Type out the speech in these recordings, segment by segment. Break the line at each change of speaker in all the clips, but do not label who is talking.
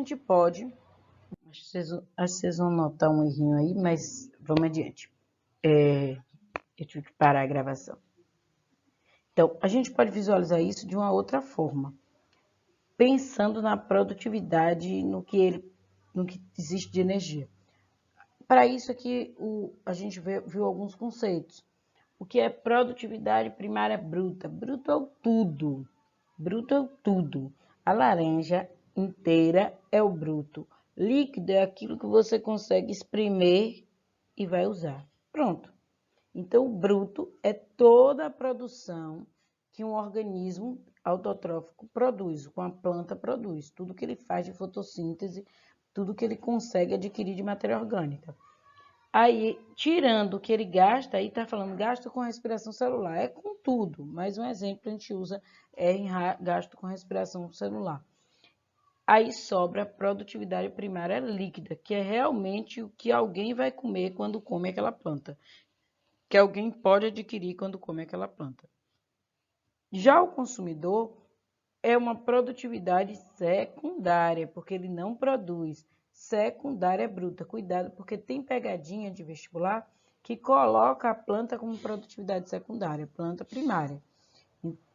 gente pode... Acho que vocês vão notar um errinho aí, mas vamos adiante. Eu tive que parar a gravação. Então, a gente pode visualizar isso de uma outra forma, pensando na produtividade, no que existe de energia. Para isso aqui, a gente viu alguns conceitos. O que é produtividade primária bruta? Bruto é o tudo. Bruto é o tudo. A laranja inteira é o bruto. Líquido é aquilo que você consegue espremer e vai usar. Pronto. Então, o bruto é toda a produção que um organismo autotrófico produz, com a planta produz. Tudo que ele faz de fotossíntese, tudo que ele consegue adquirir de matéria orgânica. Aí, tirando o que ele gasta, aí está falando gasto com respiração celular. É com tudo, mas um exemplo a gente usa em gasto com respiração celular. Aí sobra a produtividade primária líquida, que é realmente o que alguém vai comer quando come aquela planta, que alguém pode adquirir quando come aquela planta. Já o consumidor é uma produtividade secundária, porque ele não produz. Secundária bruta. Cuidado, porque tem pegadinha de vestibular que coloca a planta como produtividade secundária, planta primária.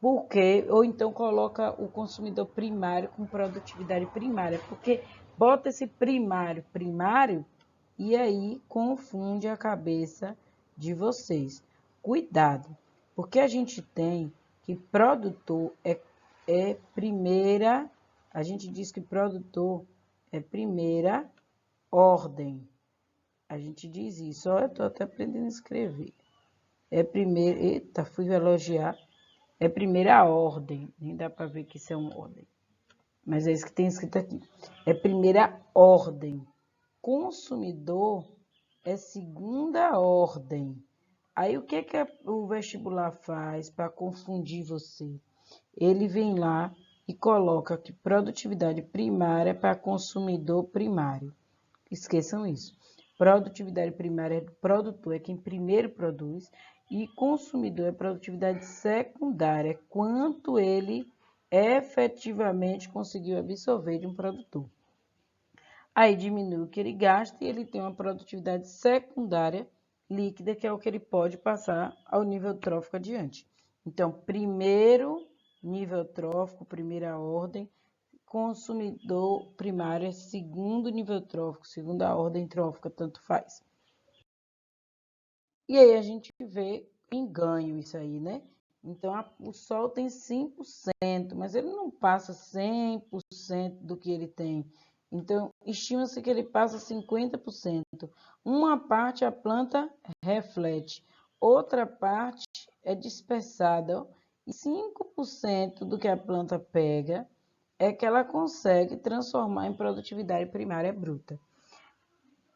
Porque, ou então coloca o consumidor primário com produtividade primária, porque bota esse primário, e aí confunde a cabeça de vocês. Cuidado, porque a gente tem que produtor é primeira, a gente diz que produtor é primeira ordem. A gente diz isso, ó, eu estou até aprendendo a escrever. É primeira, eita, fui elogiar. É primeira ordem, nem dá para ver que isso é uma ordem. Mas é isso que tem escrito aqui. É primeira ordem. Consumidor é segunda ordem. Aí o que o vestibular faz para confundir você? Ele vem lá e coloca que produtividade primária para consumidor primário. Esqueçam isso. Produtividade primária é do produtor, é quem primeiro produz, e consumidor é produtividade secundária, é quanto ele efetivamente conseguiu absorver de um produtor. Aí diminui o que ele gasta e ele tem uma produtividade secundária líquida, que é o que ele pode passar ao nível trófico adiante. Então, primeiro nível trófico, primeira ordem, consumidor primário é segundo nível trófico, segunda ordem trófica, tanto faz. E aí a gente vê em ganho isso aí, né? Então, o Sol tem 5%, mas ele não passa 100% do que ele tem. Então, estima-se que ele passa 50%. Uma parte a planta reflete, outra parte é dispersada. E 5% do que a planta pega é que ela consegue transformar em produtividade primária bruta.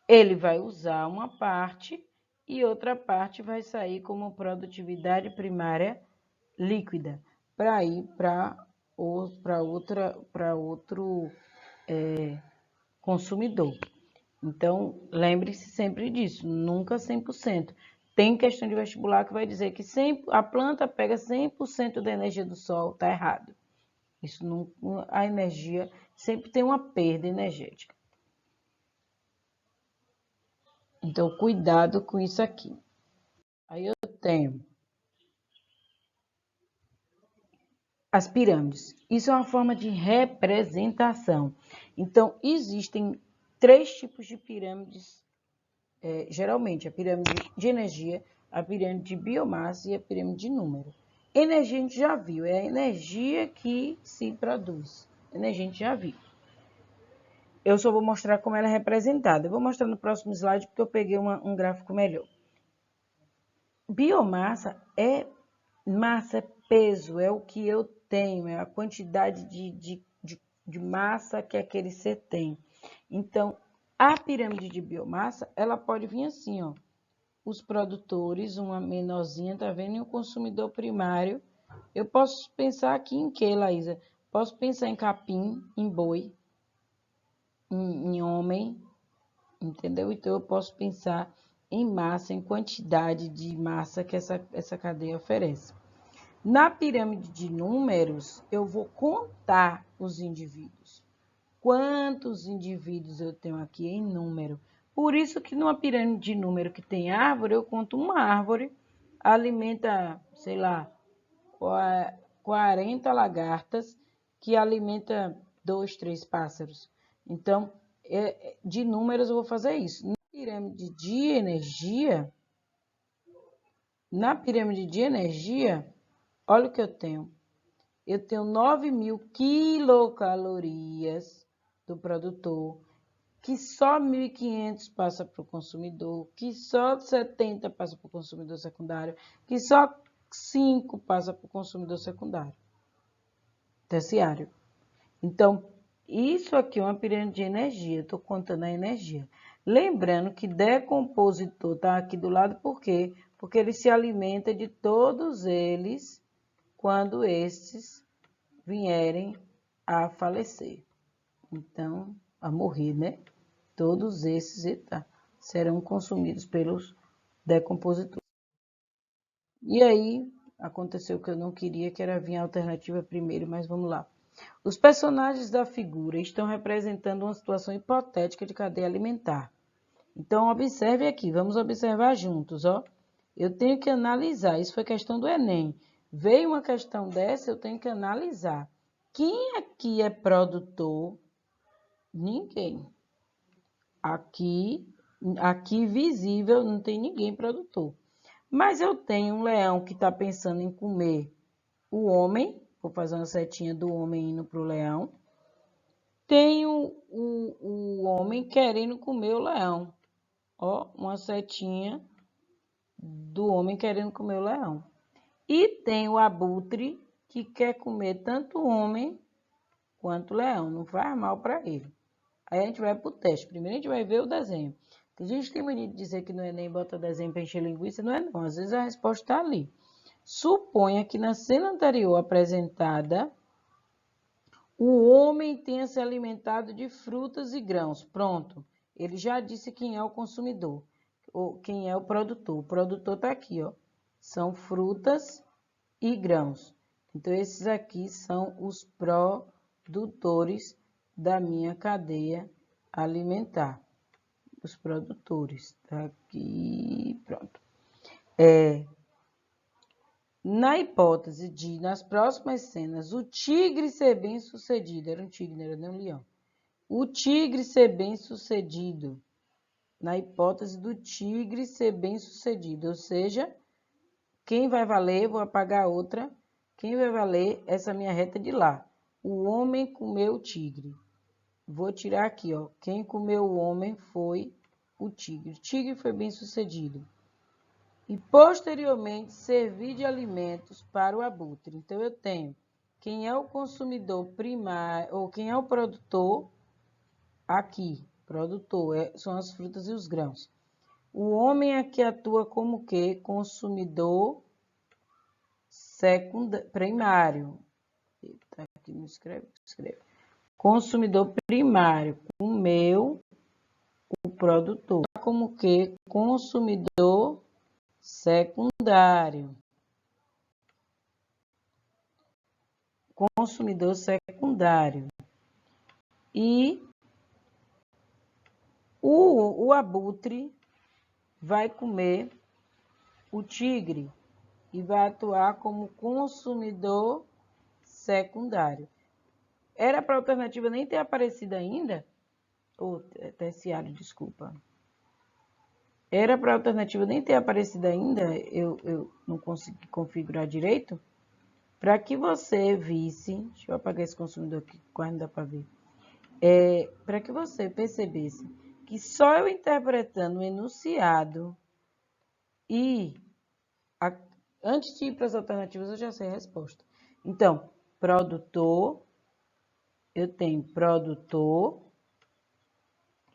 Ele vai usar uma parte e outra parte vai sair como produtividade primária líquida, para ir para outro consumidor. Então, lembre-se sempre disso, nunca 100%. Tem questão de vestibular que vai dizer que a planta pega 100% da energia do Sol, está errado. Isso não, a energia sempre tem uma perda energética. Então, cuidado com isso aqui. Aí eu tenho as pirâmides. Isso é uma forma de representação. Então, existem 3 tipos de pirâmides, geralmente, a pirâmide de energia, a pirâmide de biomassa e a pirâmide de número. Energia a gente já viu, é a energia que se produz. Energia a gente já viu. Eu só vou mostrar como ela é representada. Eu vou mostrar no próximo slide, porque eu peguei um gráfico melhor. Biomassa é massa, é peso, é o que eu tenho, é a quantidade de massa que aquele ser tem. Então, a pirâmide de biomassa, ela pode vir assim, ó. Os produtores, uma menorzinha, tá vendo? E o consumidor primário. Eu posso pensar aqui em que, Laísa? Posso pensar em capim, em boi, em homem, entendeu? Então, eu posso pensar em massa, em quantidade de massa que essa cadeia oferece. Na pirâmide de números, eu vou contar os indivíduos. quantos indivíduos eu tenho aqui em número. Por isso que numa pirâmide de número que tem árvore, eu conto uma árvore, alimenta, sei lá, 40 lagartas, que alimenta 2, 3 pássaros. Então, de números eu vou fazer isso. Na pirâmide de energia, olha o que eu tenho. Eu tenho 9.000 quilocalorias do produtor, que só 1.500 passa para o consumidor, que só 70 passa para o consumidor secundário, que só 5 passa para o consumidor secundário, terciário. Então, isso aqui é uma pirâmide de energia, estou contando a energia. Lembrando que decompositor está aqui do lado, por quê? Porque ele se alimenta de todos eles quando estes vierem a falecer. Então, a morrer, né? Todos esses serão consumidos pelos decompositores. E aí, aconteceu o que eu não queria, que era vir a alternativa primeiro, mas vamos lá. Os personagens da figura estão representando uma situação hipotética de cadeia alimentar. Então, observe aqui, vamos observar juntos, ó. Eu tenho que analisar, isso foi questão do Enem. Veio uma questão dessa, eu tenho que analisar. Quem aqui é produtor? Ninguém. Aqui visível, não tem ninguém produtor. Mas eu tenho um leão que está pensando em comer o homem. Vou fazer uma setinha do homem indo para o leão. Tenho o homem querendo comer o leão. Ó, uma setinha do homem querendo comer o leão. E tem o abutre que quer comer tanto o homem quanto o leão. Não faz mal para ele. Aí a gente vai para o teste. Primeiro a gente vai ver o desenho. A gente tem mania de dizer que no Enem bota desenho para encher linguiça. Não é não. Às vezes a resposta está ali. Suponha que na cena anterior apresentada, o homem tenha se alimentado de frutas e grãos. Pronto. Ele já disse quem é o consumidor, ou quem é o produtor. O produtor está aqui, ó. São frutas e grãos. Então, esses aqui são os produtores da minha cadeia alimentar. Os produtores. Tá aqui, pronto. Na hipótese de, nas próximas cenas, o tigre ser bem sucedido, era um tigre, não era nem um leão. O tigre ser bem sucedido, na hipótese do tigre ser bem sucedido, ou seja, quem vai valer, vou apagar a outra, quem vai valer essa minha reta de lá. O homem comeu o tigre. Vou tirar aqui, ó, quem comeu o homem foi o tigre. O tigre foi bem sucedido. E posteriormente servir de alimentos para o abutre. Então eu tenho quem é o consumidor primário, ou quem é o produtor, aqui, produtor, são as frutas e os grãos. O homem aqui atua como que? Consumidor primário. Eita, aqui não escreve. Consumidor primário, comeu o produtor. Como que? Consumidor secundário. Consumidor secundário. E o abutre vai comer o tigre e vai atuar como consumidor secundário. Era para a alternativa nem ter aparecido ainda, ou terciário, desculpa. Era para a alternativa nem ter aparecido ainda, eu não consegui configurar direito, para que você visse, deixa eu apagar esse consumidor aqui, quase não dá para ver, para que você percebesse que só eu interpretando o enunciado e antes de ir para as alternativas eu já sei a resposta. Então, produtor, eu tenho produtor,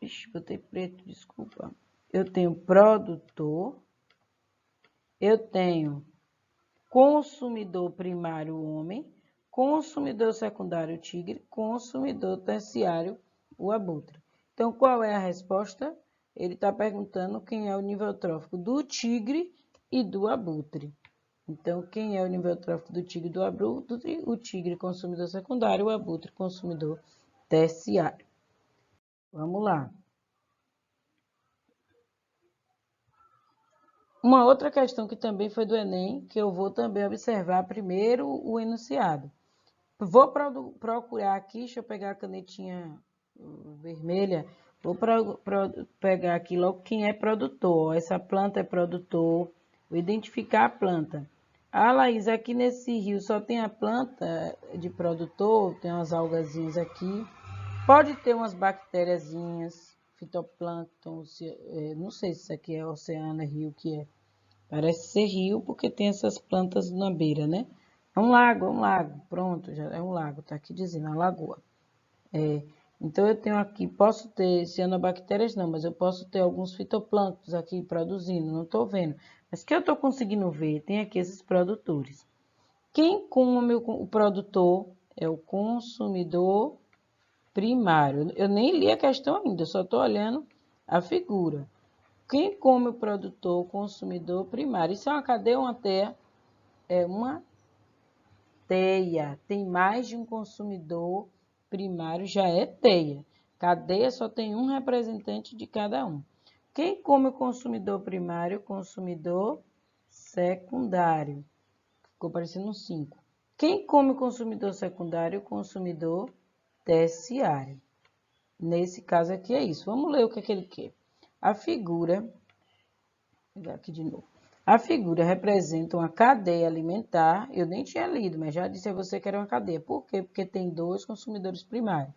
ixi, botei preto, desculpa. Eu tenho produtor, eu tenho consumidor primário homem, consumidor secundário tigre, consumidor terciário o abutre. Então, qual é a resposta? Ele está perguntando quem é o nível trófico do tigre e do abutre. Então, quem é o nível trófico do tigre e do abutre? O tigre consumidor secundário, o abutre consumidor terciário. Vamos lá. Uma outra questão que também foi do Enem, que eu vou também observar primeiro o enunciado. Vou procurar aqui, deixa eu pegar a canetinha vermelha, vou pegar aqui logo quem é produtor. Essa planta é produtor, vou identificar a planta. Ah, Laís, aqui nesse rio só tem a planta de produtor, tem umas algazinhas aqui. Pode ter umas bactériazinhas, fitoplâncton, não sei se isso aqui é oceano, é rio, que é. Parece ser rio porque tem essas plantas na beira, né? É um lago, pronto, já é um lago, tá aqui dizendo, a lagoa. Então eu tenho aqui, posso ter cianobactérias não, mas eu posso ter alguns fitoplânctons aqui produzindo, não estou vendo. Mas que eu estou conseguindo ver, tem aqui esses produtores. Quem come o produtor é o consumidor primário. Eu nem li a questão ainda, eu só estou olhando a figura. Quem come o produtor, o consumidor primário. Isso é uma cadeia ou uma teia? É uma teia. Tem mais de um consumidor primário, já é teia. Cadeia só tem um representante de cada um. Quem come o consumidor primário? Consumidor secundário. Ficou parecendo um 5. Quem come o consumidor secundário? Consumidor terciário. Nesse caso aqui é isso. Vamos ler o que ele quer. A figura, vou pegar aqui de novo. A figura representa uma cadeia alimentar. Eu nem tinha lido, mas já disse a você que era uma cadeia. Por quê? Porque tem dois consumidores primários.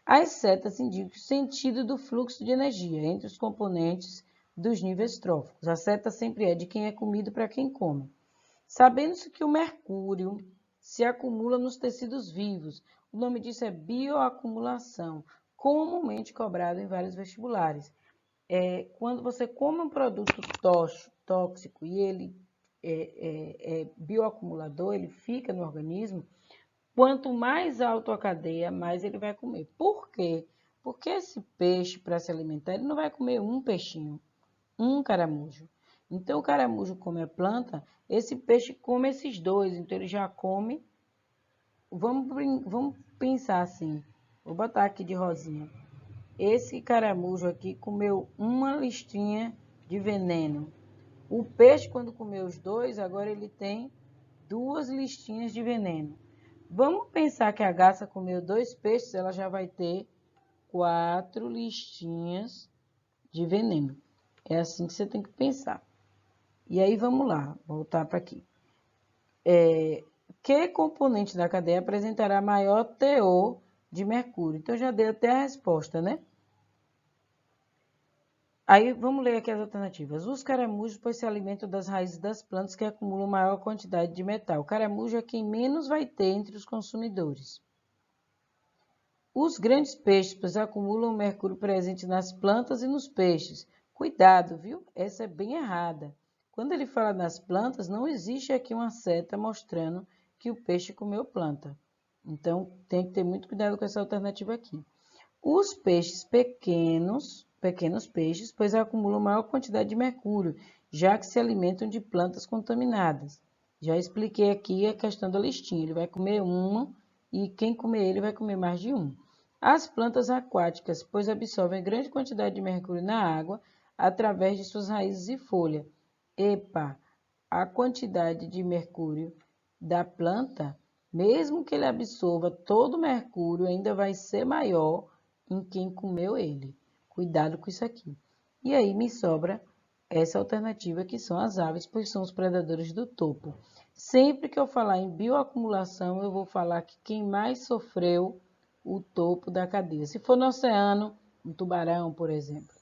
As setas indicam o sentido do fluxo de energia entre os componentes dos níveis tróficos. A seta sempre é de quem é comido para quem come. Sabendo-se que o mercúrio se acumula nos tecidos vivos. O nome disso é bioacumulação, comumente cobrado em vários vestibulares. Quando você come um produto tóxico e ele é bioacumulador, ele fica no organismo, quanto mais alto a cadeia, mais ele vai comer. Por quê? Porque esse peixe, para se alimentar, ele não vai comer um peixinho, um caramujo. Então, o caramujo come a planta, esse peixe come esses dois, então ele já come. Vamos pensar assim, vou botar aqui de rosinha. Esse caramujo aqui comeu uma listinha de veneno. O peixe, quando comeu os dois, agora ele tem 2 listinhas de veneno. Vamos pensar que a garça comeu 2 peixes, ela já vai ter 4 listinhas de veneno. É assim que você tem que pensar. E aí, vamos lá, voltar para aqui. Que componente da cadeia apresentará maior teor de mercúrio? Então, já dei até a resposta, né? Aí, vamos ler aqui as alternativas. Os caramujos, pois se alimentam das raízes das plantas que acumulam maior quantidade de metal. O caramujo é quem menos vai ter entre os consumidores. Os grandes peixes, pois acumulam o mercúrio presente nas plantas e nos peixes. Cuidado, viu? Essa é bem errada. Quando ele fala nas plantas, não existe aqui uma seta mostrando que o peixe comeu planta. Então, tem que ter muito cuidado com essa alternativa aqui. Os peixes pequenos peixes, pois acumulam maior quantidade de mercúrio, já que se alimentam de plantas contaminadas. Já expliquei aqui a questão da listinha. Ele vai comer uma e quem comer ele vai comer mais de um. As plantas aquáticas, pois absorvem grande quantidade de mercúrio na água através de suas raízes e folha. Epa, a quantidade de mercúrio da planta, mesmo que ele absorva todo o mercúrio, ainda vai ser maior em quem comeu ele. Cuidado com isso aqui. E aí me sobra essa alternativa que são as aves, pois são os predadores do topo. Sempre que eu falar em bioacumulação, eu vou falar que quem mais sofreu o topo da cadeia. Se for no oceano, um tubarão, por exemplo.